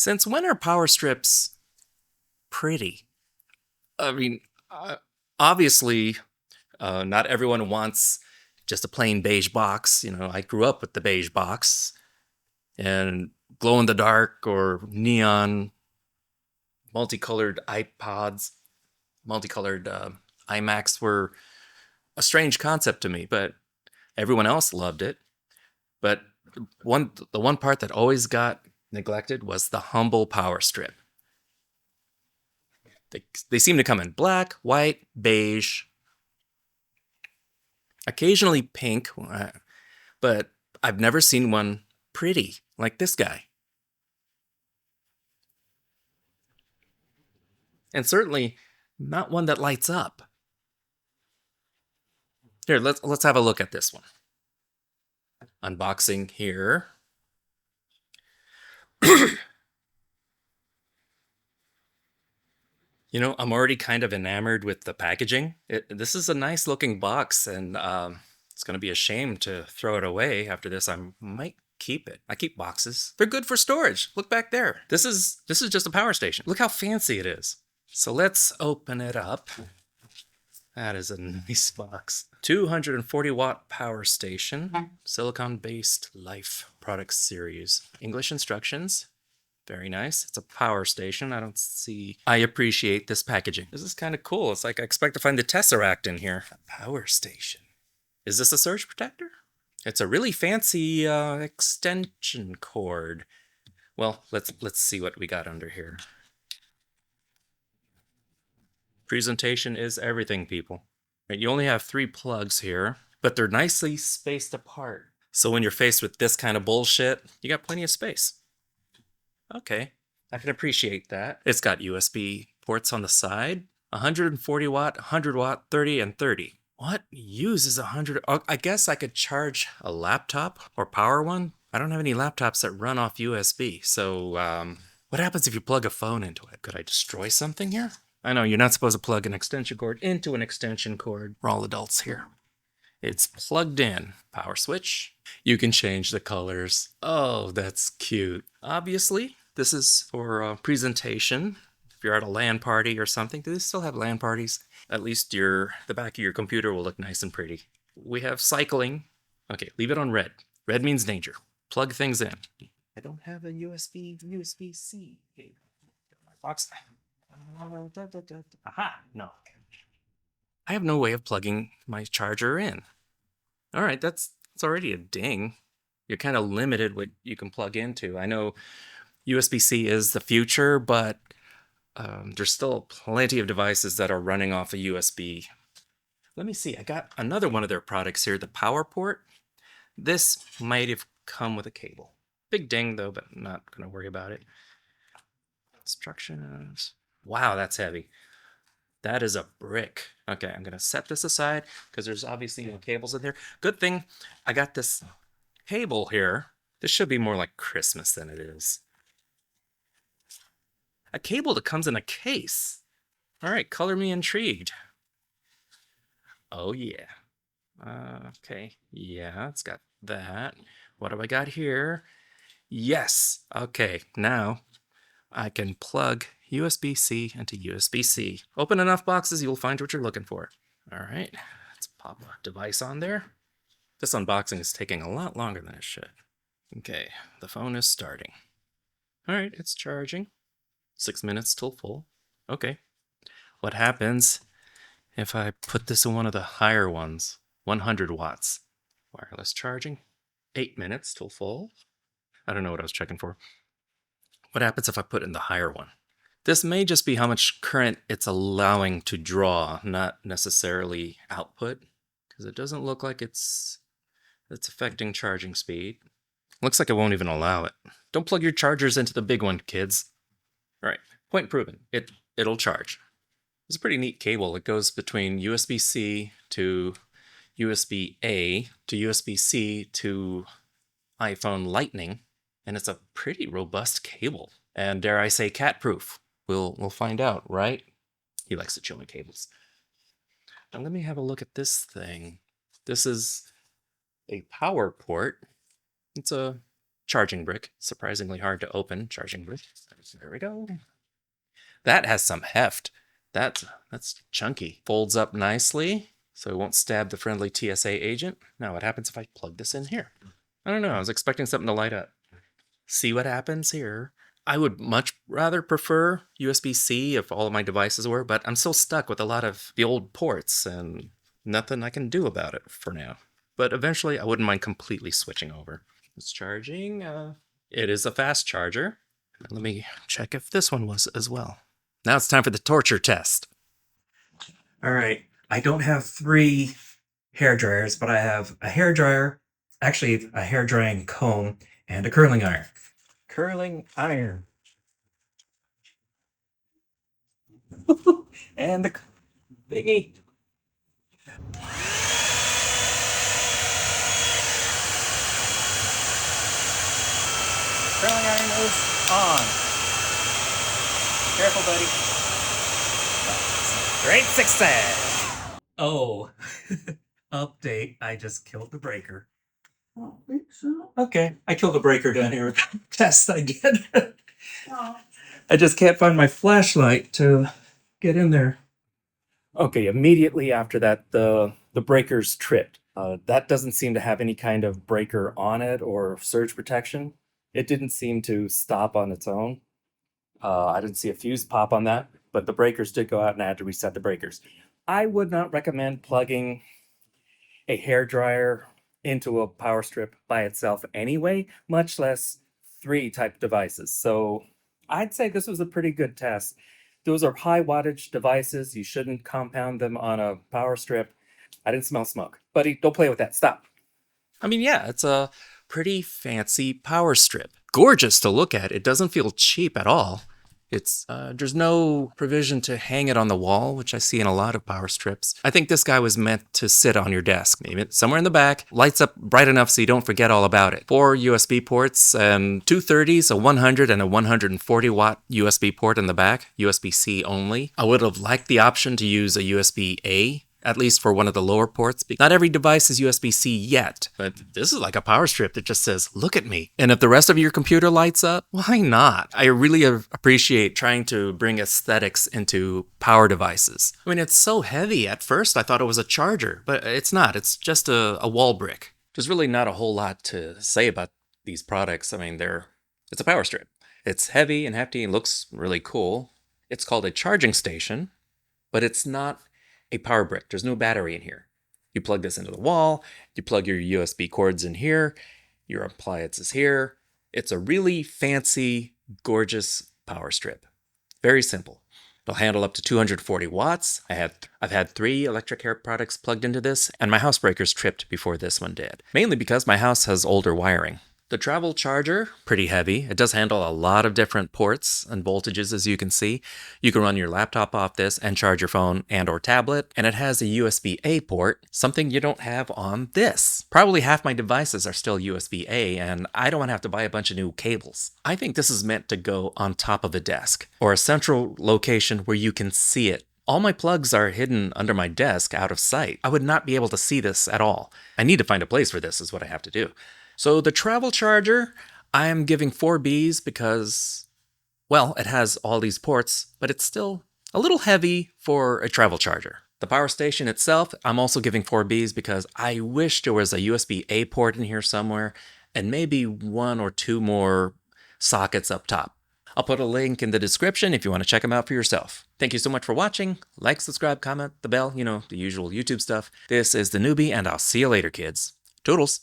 Since when are power strips pretty? I mean, obviously, not everyone wants just a plain beige box. You know, I grew up with the beige box, and glow in the dark or neon, multicolored iPods, multicolored iMacs were a strange concept to me, but everyone else loved it. But the one part that always got neglected was the humble power strip. They seem to come in black, white, beige, occasionally pink, but I've never seen one pretty like this guy. And certainly not one that lights up. Here, let's have a look at this one. Unboxing here. You know, I'm already kind of enamored with the packaging. This is a nice looking box, and it's going to be a shame to throw it away after this. I might keep it. I keep boxes. They're good for storage. Look back there. This is just a power station. Look how fancy it is. So let's open it up. That is a nice box. 240 watt power station, silicon-based Life product series. English instructions. Very nice. It's a power station. I appreciate this packaging. This is kind of cool. It's like I expect to find the Tesseract in here. A power station. Is this a surge protector? It's a really fancy extension cord. Well, let's see what we got under here. Presentation is everything, people. You only have 3 plugs here, but they're nicely spaced apart. So when you're faced with this kind of bullshit, you got plenty of space. Okay, I can appreciate that. It's got USB ports on the side, 140 watt, 100 watt, 30, and 30. What uses 100? Oh, I guess I could charge a laptop or power one. I don't have any laptops that run off USB. So what happens if you plug a phone into it? Could I destroy something here? I know you're not supposed to plug an extension cord into an extension cord. We're all adults here. It's plugged in. Power switch. You can change the colors. Oh, that's cute. Obviously, this is for presentation. If you're at a LAN party or something. Do they still have LAN parties? At least the back of your computer will look nice and pretty. We have cycling. Okay, leave it on red. Red means danger. Plug things in. I don't have a USB-C. Okay. My box. Aha, no. I have no way of plugging my charger in. All right, it's already a ding. You're kind of limited what you can plug into. I know USB-C is the future, but there's still plenty of devices that are running off a USB. Let me see. I got another one of their products here, the power port. This might have come with a cable. Big ding, though, but I'm not going to worry about it. Instructions. Wow, that's heavy. That is a brick. Okay, I'm going to set this aside because there's obviously no cables in there. Good thing I got this cable here. This should be more like Christmas than it is. A cable that comes in a case. All right, color me intrigued. Oh, yeah. Okay, yeah, it's got that. What have I got here? Yes. Okay, now I can plug USB-C into USB-C. Open enough boxes, you'll find what you're looking for. All right, let's pop a device on there. This unboxing is taking a lot longer than it should. Okay, the phone is starting. All right, it's charging. 6 minutes till full. Okay. What happens if I put this in one of the higher ones? 100 watts. Wireless charging. 8 minutes till full. I don't know what I was checking for. What happens if I put in the higher one? This may just be how much current it's allowing to draw, not necessarily output, because it doesn't look like it's affecting charging speed. Looks like it won't even allow it. Don't plug your chargers into the big one, kids. All right, point proven. It'll charge. It's a pretty neat cable. It goes between USB-C to USB-A to USB-C to iPhone Lightning, and it's a pretty robust cable. And dare I say, cat-proof. We'll find out, right? He likes to chew on cables. Now let me have a look at this thing. This is a power port. It's a charging brick. Surprisingly hard to open charging brick. There we go. That has some heft. That's chunky. Folds up nicely, so it won't stab the friendly TSA agent. Now, what happens if I plug this in here? I don't know. I was expecting something to light up. See what happens here. I would much rather prefer USB-C if all of my devices were, but I'm still stuck with a lot of the old ports and nothing I can do about it for now. But eventually, I wouldn't mind completely switching over. It's charging. It is a fast charger. Let me check if this one was as well. Now it's time for the torture test. All right. I don't have 3 hair dryers, but I have a hair dryer, actually a hair drying comb, and a curling iron. Curling iron. And the thingy. Curling iron is on. Careful, buddy. Great success. Oh, update. I just killed the breaker. I don't think so. Okay, I killed the breaker down here with the test I did. I just can't find my flashlight to get in there. Okay, immediately after that, the breaker's tripped. That doesn't seem to have any kind of breaker on it or surge protection. It didn't seem to stop on its own. I didn't see a fuse pop on that, but the breakers did go out and I had to reset the breakers. I would not recommend plugging a hair dryer into a power strip by itself anyway, much less 3 type devices. So I'd say this was a pretty good test. Those are high wattage devices. You shouldn't compound them on a power strip. I didn't smell smoke. Buddy, don't play with that. Stop. I mean, yeah, it's a pretty fancy power strip. Gorgeous to look at. It doesn't feel cheap at all. It's there's no provision to hang it on the wall, which I see in a lot of power strips. I think this guy was meant to sit on your desk, maybe somewhere in the back, lights up bright enough so you don't forget all about it. 4 USB ports and 2 30s, a 100 and a 140 watt USB port in the back, USB-C only. I would have liked the option to use a USB-A, at least for one of the lower ports. Not every device is USB-C yet, but this is like a power strip that just says, look at me. And if the rest of your computer lights up, why not? I really appreciate trying to bring aesthetics into power devices. I mean, it's so heavy. At first, I thought it was a charger, but it's not. It's just a wall brick. There's really not a whole lot to say about these products. I mean, it's a power strip. It's heavy and hefty and looks really cool. It's called a charging station, but it's not a power brick. There's no battery in here. You plug this into the wall, you plug your USB cords in here, your appliances here. It's a really fancy, gorgeous power strip. Very simple. It'll handle up to 240 watts. I've had 3 electric hair products plugged into this, and my house breakers tripped before this one did. Mainly because my house has older wiring. The travel charger, pretty heavy. It does handle a lot of different ports and voltages, as you can see. You can run your laptop off this and charge your phone and or tablet. And it has a USB-A port, something you don't have on this. Probably half my devices are still USB-A, and I don't want to have to buy a bunch of new cables. I think this is meant to go on top of a desk, or a central location where you can see it. All my plugs are hidden under my desk out of sight. I would not be able to see this at all. I need to find a place for this is what I have to do. So the travel charger, I am giving 4 Bs because, well, it has all these ports, but it's still a little heavy for a travel charger. The power station itself, I'm also giving 4 Bs because I wish there was a USB-A port in here somewhere and maybe 1 or 2 more sockets up top. I'll put a link in the description if you want to check them out for yourself. Thank you so much for watching. Like, subscribe, comment, the bell, the usual YouTube stuff. This is theNewBee, and I'll see you later, kids. Toodles!